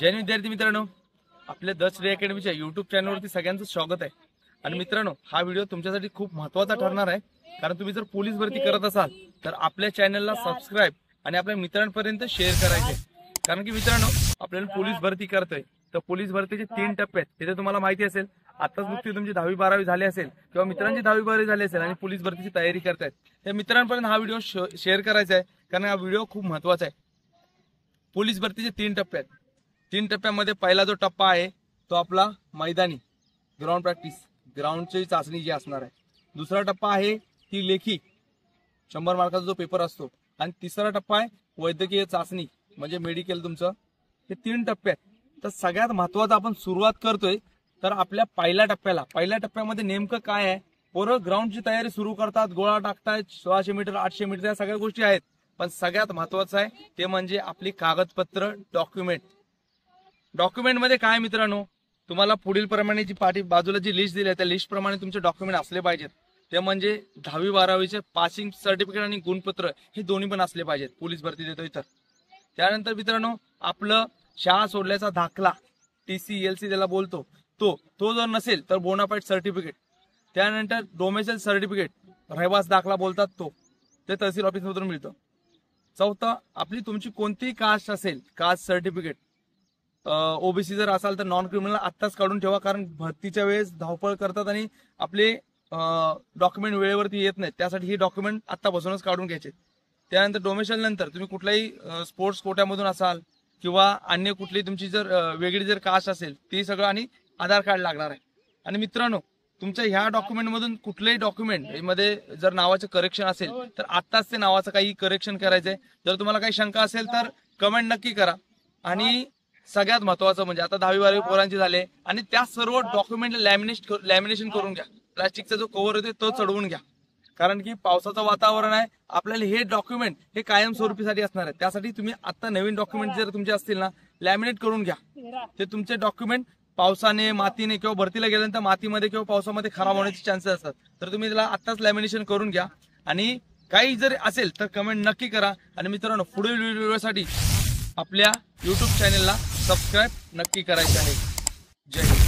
जय विद्यार्थी मित्रांनो, आपल्या द श्री अकॅडमीच्या यूट्यूब चॅनलवरती सगळ्यांचं स्वागत आहे। आणि मित्रांनो, हा व्हिडिओ तुमच्यासाठी खूप महत्त्वाचा ठरणार आहे, कारण तुम्ही जर पोलीस भरती करत असाल तर आपल्या चॅनलला सबस्क्राइब आणि आपल्या मित्रांपर्यंत शेअर करायचे। कारण की मित्रांनो, आपल्याला पोलीस भरती करतोय तर पोलीस भरतीचे 3 टप्पे आहेत। हे तुम्हाला माहिती असेल, आताच नुकती तुमची 10वी 12वी झाली असेल किंवा मित्रांची 10वी 12वी झाली असेल आणि पोलीस भरतीची तयारी करतायत, त्या मित्रांपर्यंत हा व्हिडिओ शेअर करायचा आहे, कारण हा व्हिडिओ खूप महत्त्वाचा आहे। पोलीस भरतीचे 3 टप्पे आहेत। 3 टप्प्यामध्ये पहिला जो टप्पा आहे तो आपला मैदानी ग्राउंड प्रॅक्टिस, ग्राउंडची चाचणी जी असणार आहे। दुसरा टप्पा आहे ती लेखी 100 मार्काचा जो पेपर असतो, आणि तिसरा टप्पा आहे वैद्यकीय चाचणी म्हणजे मेडिकल तुमचं। हे 3 टप्पे आहेत। तर सगळ्यात महत्त्वाचं आपण सुरुवात करतोय तर आपल्या पहिल्या टप्प्यामध्ये नेमकं काय आहे। पोरं ग्राउंडची तयारी सुरू करतात, गोळा टाकतायत, 1600 मीटर 800 मीटर या सगळ्या गोष्टी आहेत, पण सगळ्यात महत्त्वाचं आहे ते म्हणजे आपली कागदपत्र, डॉक्युमेंट मध्ये काय मित्रांनो, तुम्हाला पुढील प्रमाणेची बाजूला जी लिस्ट दिली आहे त्या लिस्ट प्रमाणे तुमचे डॉक्युमेंट असले पाहिजेत। ते म्हणजे 10वी 12वीचे पासिंग सर्टिफिकेट आणि गुणपत्र हे दोन्ही पण असले पाहिजेत, पोलीस भरती देतोय तर। त्यानंतर मित्रांनो, आपलं शाळा सोडल्याचा दाखला, TC LC ज्याला बोलतो तो जर नसेल तर बोनाफाईड सर्टिफिकेट, त्यानंतर डोमेसाइल सर्टिफिकेट, रहिवास दाखला बोलतात ते तहसील ऑफिस मधून मिळतं। चौथा, आपली तुमची कोणतीही कास्ट असेल, कास्ट सर्टिफिकेट, OBC जर असाल तर नॉन क्रिमिनल आत्ताच काढून ठेवा, कारण भरतीच्या वेळेस धावपळ करतात आणि आपले डॉक्युमेंट वेळेवरती येत नाहीत, त्यासाठी ही डॉक्युमेंट आत्तापासूनच काढून घ्यायचे। त्यानंतर डोमेसाइल नंतर तुम्ही कुठल्याही स्पोर्ट्स कोट्यामधून असाल किंवा अन्य कुठली तुमची जर वेगळी जर कास्ट असेल ते सगळं, आणि आधार कार्ड लागणार आहे। आणि मित्रांनो, तुमच्या ह्या डॉक्युमेंट मधून कुठलेही डॉक्युमेंट मध्ये जर नावाचं करेक्शन असेल तर आत्ताच ते नावाचं काही करेक्शन करायचंय। जर तुम्हाला काही शंका असेल तर कमेंट नक्की करा। आणि सगळ्यात महत्त्वाचं म्हणजे आता 10वी 12वी पोरांचे झाले आणि त्या सर्व डॉक्युमेंट लॅमिनेशन करून घ्या, प्लास्टिकचा जो कव्हर होते तो चढवून घ्या, कारण की पावसाचं वातावरण आहे, आपल्याला हे डॉक्युमेंट हे कायमस्वरूपीसाठी असणार आहे। त्यासाठी तुम्ही आता नवीन डॉक्युमेंट जर तुमचे असतील ना, लॅमिनेट करून घ्या। ते तुमचे डॉक्युमेंट पावसाने, मातीने किंवा भरतीला गेल्यानंतर मातीमध्ये किंवा पावसामध्ये खराब होण्याचे चान्सेस असतात, तर तुम्ही त्याला आत्ताच लॅमिनेशन करून घ्या। आणि काही जर असेल तर कमेंट नक्की करा। आणि मित्रांनो, पुढील व्हिडिओसाठी आपल्या यूट्यूब चॅनलला सबस्क्राईब नक्की करायचे आहे। जय हिंद।